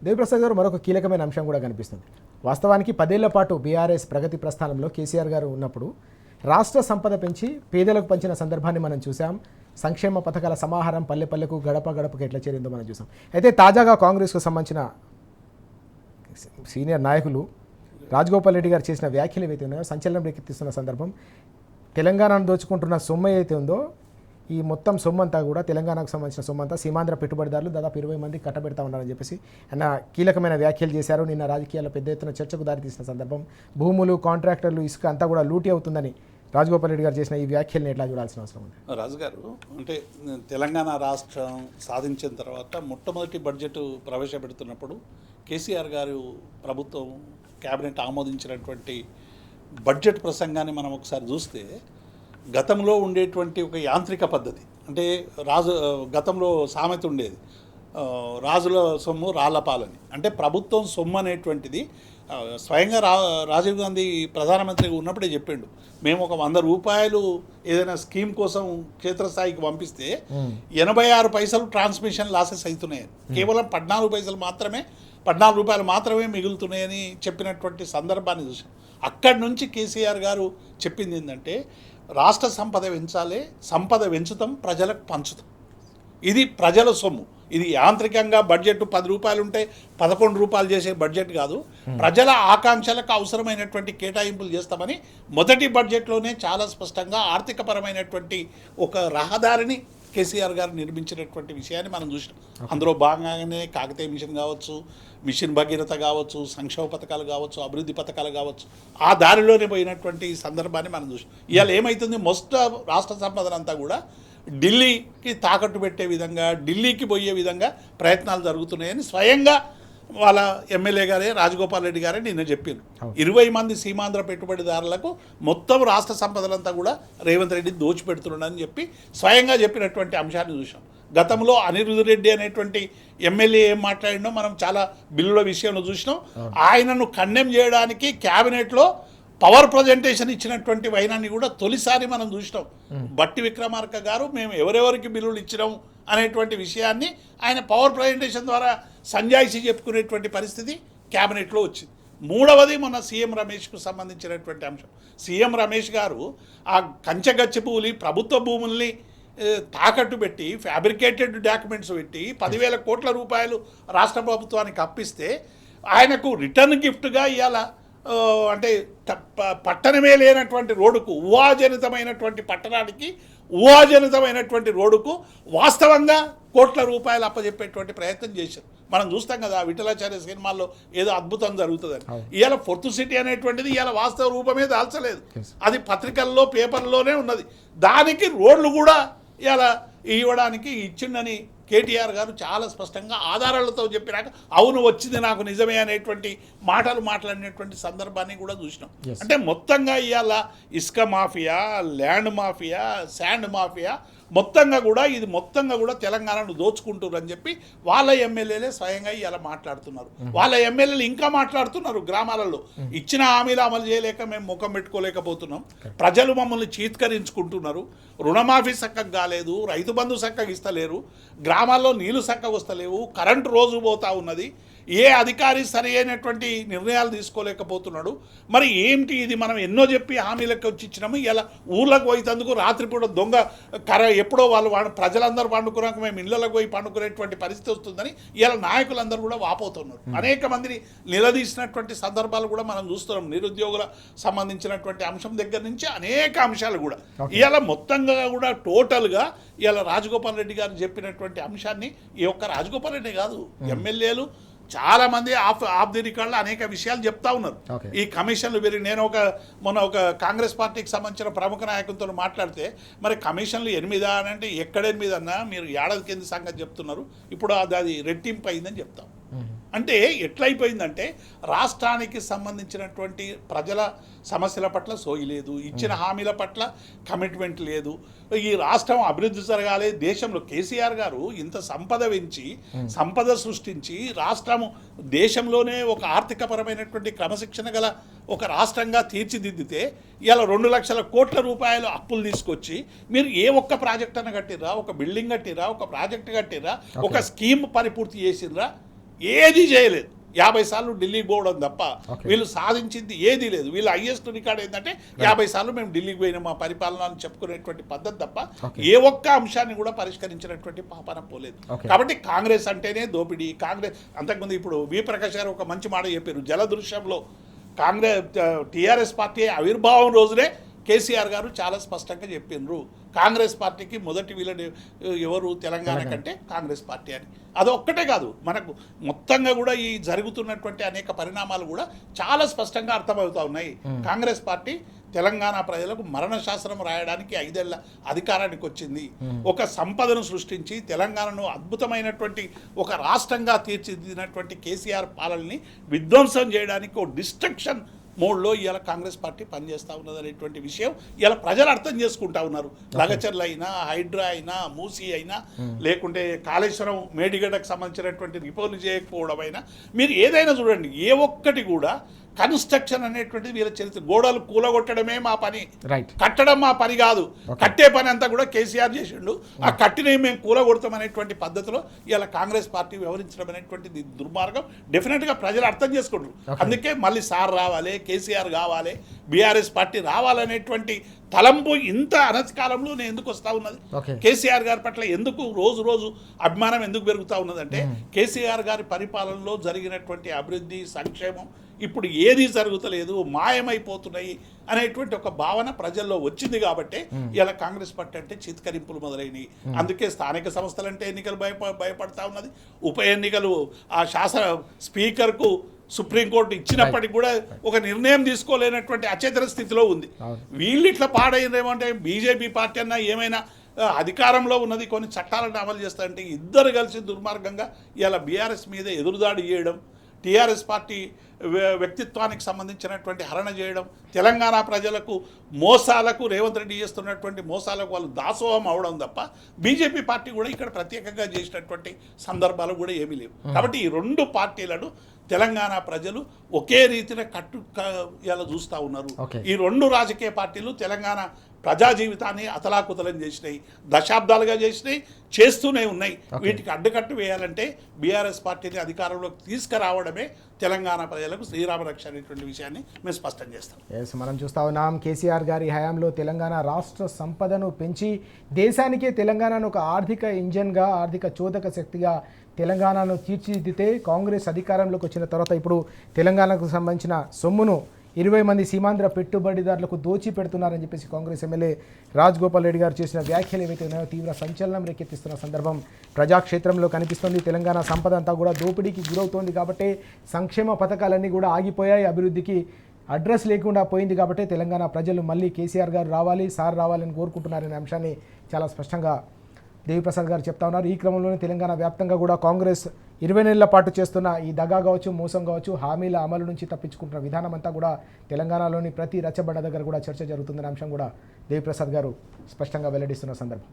దేవిప్రసాద్ గారు మరొక కీలకమైన అంశం కూడా కనిపిస్తుంది. వాస్తవానికి 10 ఏళ్ల పాటు బీఆర్ఎస్ ప్రగతి ప్రస్థానంలో కేసీఆర్ గారు ఉన్నప్పుడు రాష్ట్ర సంపద పెంచి పేదలకు పంచిన సందర్భాన్ని మనం చూసాం. సంక్షేమ పథకాల సమాహారం పల్లె పల్లెకు గడప గడపకు ఎట్లా చేరిందో మనం చూసాం. అయితే తాజాగా కాంగ్రెస్కు సంబంధించిన సీనియర్ నాయకులు రాజగోపాల్ రెడ్డి గారు చేసిన వ్యాఖ్యలు ఏవైతే ఉన్నాయో సంచలనం రేకెత్తిస్తున్న సందర్భం. తెలంగాణను దోచుకుంటున్న సొమ్ము ఏదైతే ఉందో ఈ మొత్తం సొమ్మంతా కూడా తెలంగాణకు సంబంధించిన సొమ్మంతా సీమాంధ్ర పెట్టుబడిదారులు దాదాపు 20 మంది కట్టబెడతా ఉన్నారని చెప్పేసి ఆయన కీలకమైన వ్యాఖ్యలు చేశారు. నిన్న రాజకీయాల్లో పెద్ద ఎత్తున చర్చకు దారితీసిన సందర్భం. భూములు, కాంట్రాక్టర్లు, ఇసుక అంతా కూడా లూటీ అవుతుందని రాజగోపాల్ రెడ్డి గారు చేసిన ఈ వ్యాఖ్యల్ని ఎట్లా చూడాల్సిన అవసరం ఉంది? రాజుగారు అంటే తెలంగాణ రాష్ట్రం సాధించిన తర్వాత మొట్టమొదటి బడ్జెట్ ప్రవేశపెడుతున్నప్పుడు కేసీఆర్ గారు ప్రభుత్వం క్యాబినెట్ ఆమోదించినటువంటి బడ్జెట్ ప్రసంగాన్ని మనం ఒకసారి చూస్తే గతంలో ఉండేటువంటి ఒక యాంత్రిక పద్ధతి అంటే గతంలో సామెత ఉండేది, రాజుల సొమ్ము రాళ్లపాలని. అంటే ప్రభుత్వం సొమ్ము అనేటువంటిది స్వయంగా రాజీవ్ గాంధీ ప్రధానమంత్రిగా ఉన్నప్పుడే చెప్పిండు, మేము ఒక 100 రూపాయలు ఏదైనా స్కీమ్ కోసం క్షేత్రస్థాయికి పంపిస్తే 86 పైసలు ట్రాన్స్మిషన్ లాసెస్ అవుతున్నాయని, కేవలం 14 రూపాయలు మాత్రమే మిగులుతున్నాయని చెప్పినటువంటి సందర్భాన్ని చూసాం. అక్కడి నుంచి కేసీఆర్ గారు చెప్పింది ఏంటంటే రాష్ట్ర సంపద పెంచాలి, సంపద పెంచుతాం, ప్రజలకు పంచుతాం. ఇది ప్రజల సొమ్ము. ఇది యాంత్రికంగా బడ్జెట్ 10 రూపాయలు ఉంటే 11 రూపాయలు చేసే బడ్జెట్ కాదు. ప్రజల ఆకాంక్షలకు అవసరమైనటువంటి కేటాయింపులు చేస్తామని మొదటి బడ్జెట్లోనే చాలా స్పష్టంగా ఆర్థికపరమైనటువంటి ఒక రహదారిని కేసీఆర్ గారు నిర్మించినటువంటి విషయాన్ని మనం చూసినాం. అందులో భాగంగానే కాకతీయ మిషన్ కావచ్చు, మిషన్ భగీరథ కావచ్చు, సంక్షేమ పథకాలు కావచ్చు, అభివృద్ధి పథకాలు కావచ్చు, ఆ దారిలోనే పోయినటువంటి సందర్భాన్ని మనం చూసినాం. ఇవాళ ఏమవుతుంది, మొత్తం రాష్ట్ర సంపదనంతా కూడా ఢిల్లీకి తాకట్టు పెట్టే విధంగా, ఢిల్లీకి పోయే విధంగా ప్రయత్నాలు జరుగుతున్నాయని స్వయంగా వాళ్ళ ఎమ్మెల్యే గారే రాజగోపాల్ రెడ్డి గారే నిన్న చెప్పారు. 20 మంది సీమాంధ్ర పెట్టుబడిదారులకు మొత్తం రాష్ట్ర సంపదలంతా కూడా రేవంత్ రెడ్డి దోచిపెడుతున్నాడని చెప్పి స్వయంగా చెప్పినటువంటి అంశాన్ని చూసాం. గతంలో అనిరుద్ధ్ రెడ్డి అనేటువంటి ఎమ్మెల్యే ఏం మాట్లాడినో మనం చాలా బిల్లుల విషయంలో చూసినాం. ఆయనను కండెమ్ చేయడానికి క్యాబినెట్లో పవర్ ప్రజెంటేషన్ ఇచ్చినటువంటి వైనాన్ని కూడా తొలిసారి మనం చూసినాం. బట్టి విక్రమార్క గారు మేము ఎవరెవరికి బిల్లులు ఇచ్చినాం అనేటువంటి విషయాన్ని ఆయన పవర్ ప్రజెంటేషన్ ద్వారా సంజాయిషి చెప్పుకునేటువంటి పరిస్థితి క్యాబినెట్లో వచ్చింది. మూడవది మొన్న సీఎం రమేష్కు సంబంధించినటువంటి అంశం. సీఎం రమేష్ గారు ఆ కంచగచ్చిపూలి ప్రభుత్వ భూముల్ని తాకట్టు పెట్టి ఫ్యాబ్రికేటెడ్ డాక్యుమెంట్స్ పెట్టి 10,000 కోట్ల రూపాయలు రాష్ట్ర ప్రభుత్వానికి అప్పిస్తే ఆయనకు రిటర్న్ గిఫ్ట్గా ఇవాళ అంటే పట్టణమే లేనటువంటి రోడ్డుకు, ఊహాజనితమైనటువంటి పట్టణానికి ఊహాజనితమైనటువంటి రోడ్డుకు వాస్తవంగా కోట్ల రూపాయలు అప్పచెప్పేటువంటి ప్రయత్నం చేశారు. మనం చూస్తాం కదా విఠలాచార్య సినిమాల్లో ఏదో అద్భుతం జరుగుతుందని. ఇవాళ ఫోర్త్ సిటీ అనేటువంటిది ఇవాళ వాస్తవ రూపమే దాల్చలేదు, అది పత్రికల్లో పేపర్లోనే ఉన్నది. దానికి రోడ్లు కూడా ఇవాళ ఇవ్వడానికి ఇచ్చిండని కేటీఆర్ గారు చాలా స్పష్టంగా ఆధారాలతో చెప్పినాక అవును వచ్చింది నాకు నిజమే అనేటువంటి మాటలు మాట్లాడినటువంటి సందర్భాన్ని కూడా చూసినాం. అంటే మొత్తంగా ఇవాళ ఇసుక mafia, land mafia, sand mafia మొత్తంగా కూడా తెలంగాణను దోచుకుంటున్నారు చెప్పి వాళ్ళ ఎమ్మెల్యేలే స్వయంగా ఇలా మాట్లాడుతున్నారు. వాళ్ళ ఎమ్మెల్యేలు ఇంకా మాట్లాడుతున్నారు. గ్రామాలలో ఇచ్చిన హామీలు అమలు చేయలేక మేము ముఖం పెట్టుకోలేకపోతున్నాం, ప్రజలు మమ్మల్ని చీత్కరించుకుంటున్నారు, రుణమాఫీ చక్కగా కాలేదు, రైతు బంధు చక్కగా ఇస్తలేరు, గ్రామాల్లో నీళ్లు చక్కగా వస్తలేవు, కరెంటు రోజు పోతా ఉన్నది, ఏ అధికారి సరి అయినటువంటి నిర్ణయాలు తీసుకోలేకపోతున్నాడు. మరి ఏంటి ఇది, మనం ఎన్నో చెప్పి హామీలకు వచ్చి ఇచ్చినాము, ఇలా ఊళ్ళకు పోయేందుకు రాత్రిపూట దొంగ ఎప్పుడో వాళ్ళు ప్రజలందరూ పండుకున్నాక మేము ఇళ్లకు పోయి పండుకునేటువంటి పరిస్థితి వస్తుందని ఇలా నాయకులందరూ కూడా వాపోతున్నారు. అనేక మందిని నిలదీసినటువంటి సందర్భాలు కూడా మనం చూస్తున్నాం. నిరుద్యోగుల సంబంధించినటువంటి అంశం దగ్గర నుంచి అనేక అంశాలు కూడా ఇలా మొత్తంగా కూడా టోటల్గా ఇలా రాజగోపాల్ రెడ్డి గారు చెప్పినటువంటి అంశాన్ని ఈ ఒక్క రాజగోపాల్ రెడ్డి కాదు, ఎమ్మెల్యేలు చాలామంది ఆఫ్ ది రికార్డులో అనేక విషయాలు చెప్తా ఉన్నారు. ఈ కమిషన్లు నేను మొన్న ఒక కాంగ్రెస్ పార్టీకి సంబంధించిన ప్రముఖ నాయకులతో మాట్లాడితే మరి కమిషన్లు 8 అని అంటే ఎక్కడ 8 అన్నా మీరు ఏడాది కింద సంగతి చెప్తున్నారు, ఇప్పుడు అది రెట్టింపు అయిందని చెప్తాం. అంటే ఎట్లయిపోయిందంటే రాష్ట్రానికి సంబంధించినటువంటి ప్రజల సమస్యల పట్ల సోయి లేదు, ఇచ్చిన హామీల పట్ల కమిట్మెంట్ లేదు. ఈ రాష్ట్రం అభివృద్ధి జరగాలి, దేశంలో కేసీఆర్ గారు ఇంత సంపద పెంచి సంపద సృష్టించి రాష్ట్రము దేశంలోనే ఒక ఆర్థికపరమైనటువంటి క్రమశిక్షణ గల ఒక రాష్ట్రంగా తీర్చిదిద్దితే ఇలా 2 లక్షల కోట్ల రూపాయలు అప్పులు తీసుకొచ్చి మీరు ఏ ఒక్క ప్రాజెక్ట్ అన్న కట్టిర్రా, ఒక బిల్డింగ్ కట్టిర్రా, ఒక ప్రాజెక్ట్ కట్టిర్రా, ఒక స్కీమ్ పరిపూర్తి చేసిర్రా? ఏది చేయలేదు. 50 సార్లు ఢిల్లీకి పోవడం తప్ప Okay. వీళ్ళు సాధించింది ఏదీ లేదు. వీళ్ళ హైయెస్ట్ రికార్డ్ ఏంటంటే 50 సార్లు మేము ఢిల్లీకి పోయినా మా పరిపాలన అని చెప్పుకునేటువంటి పద్ధతి తప్ప Okay. ఏ ఒక్క అంశాన్ని కూడా పరిష్కరించినటువంటి పాపన పోలేదు. Okay. కాబట్టి కాంగ్రెస్ అంటేనే దోపిడీ. కాంగ్రెస్ అంతకుముందు ఇప్పుడు వి ప్రకాష్ గారు ఒక మంచి మాట చెప్పారు. జలదృశ్యంలో టీఆర్ఎస్ పార్టీ ఆవిర్భావం రోజునే కేసీఆర్ గారు చాలా స్పష్టంగా చెప్పిండ్రు, కాంగ్రెస్ పార్టీకి మొదటి వీళ్ళని ఎవరు తెలంగాణ కంటే కాంగ్రెస్ పార్టీ అని. అదొక్కటే కాదు, మనకు మొత్తంగా కూడా ఈ జరుగుతున్నటువంటి అనేక పరిణామాలు కూడా చాలా స్పష్టంగా అర్థమవుతా ఉన్నాయి. కాంగ్రెస్ పార్టీ తెలంగాణ ప్రజలకు మరణ శాసనం రాయడానికి 5 ఏళ్ల అధికారానికి వచ్చింది. ఒక సంపదను సృష్టించి తెలంగాణను అద్భుతమైనటువంటి ఒక రాష్ట్రంగా తీర్చిదిద్దినటువంటి కేసీఆర్ పాలనని విధ్వంసం చేయడానికి ఒక డిస్ట్రక్షన్ మోడ్లో ఇవాళ కాంగ్రెస్ పార్టీ పనిచేస్తూ ఉన్నది అనేటువంటి విషయం ఇవాళ ప్రజలు అర్థం చేసుకుంటా ఉన్నారు. లగచర్ల అయినా, హైడ్రా అయినా, మూసీ అయినా, లేకుంటే కాళేశ్వరం మేడిగడ్డకు సంబంధించినటువంటి రిపోర్లు చేయకపోవడం అయినా, మీరు ఏదైనా చూడండి, ఏ ఒక్కటి కూడా కన్స్ట్రక్షన్ అనేటువంటిది వీళ్ళ చరిత్ర. గోడలు కూలగొట్టడమే మా పని, రైట్, కట్టడం మా పని కాదు. కట్టే పని అంతా కూడా కేసీఆర్ చేసిండు. ఆ కట్టినవి మేము కూలగొడతాం అనేటువంటి పద్ధతిలో ఇలా కాంగ్రెస్ పార్టీ వ్యవహరించడం అనేటువంటిది దుర్మార్గం. డెఫినెట్గా ప్రజలు అర్థం చేసుకుంటారు. అందుకే మళ్ళీ సార్ రావాలి, కేసీఆర్ కావాలి, బీఆర్ఎస్ పార్టీ రావాలనేటువంటి తలంపు ఇంత అనతికాలంలోనే ఎందుకు వస్తూ ఉన్నది? కేసీఆర్ గారి పట్ల ఎందుకు రోజు రోజు అభిమానం ఎందుకు పెరుగుతూ ఉన్నదంటే కేసీఆర్ గారి పరిపాలనలో జరిగినటువంటి అభివృద్ధి, సంక్షేమం ఇప్పుడు ఏదీ జరుగుతలేదు, మాయమైపోతున్నాయి అనేటువంటి ఒక భావన ప్రజల్లో వచ్చింది. కాబట్టి ఇలా కాంగ్రెస్ పార్టీ అంటే చిత్కరింపులు మొదలైనవి. అందుకే స్థానిక సంస్థలంటే ఎన్నికలు భయపడతా ఉన్నది. ఉప ఎన్నికలు ఆ స్పీకర్కు సుప్రీంకోర్టు ఇచ్చినప్పటికి కూడా ఒక నిర్ణయం తీసుకోలేనటువంటి అచేతన స్థితిలో ఉంది. వీళ్ళు ఇట్లా పాడైందేమంటే బీజేపీ పార్టీ అన్నా ఏమైనా అధికారంలో ఉన్నది, కొన్ని చట్టాలను అమలు చేస్తారంటే ఇద్దరు కలిసి దుర్మార్గంగా ఇలా బీఆర్ఎస్ మీద ఎదురుదాడి చేయడం, టీఆర్ఎస్ పార్టీ వ్యక్తిత్వానికి సంబంధించినటువంటి హరణ చేయడం, తెలంగాణ ప్రజలకు మోసాలకు రేవంత్ రెడ్డి చేస్తున్నటువంటి మోసాలకు వాళ్ళు దాసోహం అవడం తప్ప బీజేపీ పార్టీ కూడా ఇక్కడ ప్రత్యేకంగా చేసినటువంటి సందర్భాలు కూడా ఏమీ లేవు. కాబట్టి ఈ 2 పార్టీలను తెలంగాణ ప్రజలు ఒకే రీతిన ఇలా చూస్తూ ఉన్నారు. ఈ 2 రాజకీయ పార్టీలు తెలంగాణ ప్రజా జీవితాన్ని అతలాకుతలం చేసినాయి, దశాబ్దాలుగా చేసినాయి, చేస్తూనే ఉన్నాయి. వీటికి అడ్డుకట్టు వేయాలంటే బీఆర్ఎస్ పార్టీని అధికారంలోకి తీసుకురావడమే తెలంగాణ ప్రజలకు శ్రీరామ రక్ష అనేటువంటి విషయాన్ని మేము స్పష్టం చేస్తాం. మనం చూస్తా ఉన్నాం, కేసీఆర్ గారి హయాంలో తెలంగాణ రాష్ట్ర సంపదను పెంచి దేశానికే తెలంగాణను ఒక ఆర్థిక ఇంజన్గా, ఆర్థిక చోదక శక్తిగా తెలంగాణను తీర్చిదిద్దితే కాంగ్రెస్ అధికారంలోకి వచ్చిన తర్వాత ఇప్పుడు తెలంగాణకు సంబంధించిన సొమ్మును 20 మంది సీమాంధ్ర పెట్టుబడిదారులకు దోచి పెడుతున్నారని చెప్పేసి కాంగ్రెస్ ఎమ్మెల్యే రాజగోపాల్ రెడ్డి గారు చేసిన వ్యాఖ్యలు ఏవైతే ఉన్నాయో తీవ్ర సంచలనం రేకెత్తిస్తున్న సందర్భం ప్రజాక్షేత్రంలో కనిపిస్తుంది. తెలంగాణ సంపద అంతా కూడా దోపిడీకి గురవుతోంది కాబట్టి సంక్షేమ పథకాలన్నీ కూడా ఆగిపోయాయి, అభివృద్ధికి అడ్రస్ లేకుండా పోయింది. కాబట్టి తెలంగాణ ప్రజలు మళ్ళీ కేసీఆర్ గారు రావాలి, సార్ రావాలని కోరుకుంటున్నారనే అంశాన్ని చాలా స్పష్టంగా దేవిప్రసాద్ గారు చెప్తా ఉన్నారు. ఈ క్రమంలోనే తెలంగాణ వ్యాప్తంగా కూడా కాంగ్రెస్ 20 నెలల పాటు చేస్తున్న ఈ దగా కావచ్చు, మోసం కావచ్చు, హామీల అమలు నుంచి తప్పించుకుంటున్న విధానం అంతా కూడా తెలంగాణలోని ప్రతి రచ్చబండ దగ్గర కూడా చర్చ జరుగుతుందనే అంశం కూడా దేవిప్రసాద్ గారు స్పష్టంగా వెల్లడిస్తున్న సందర్భం.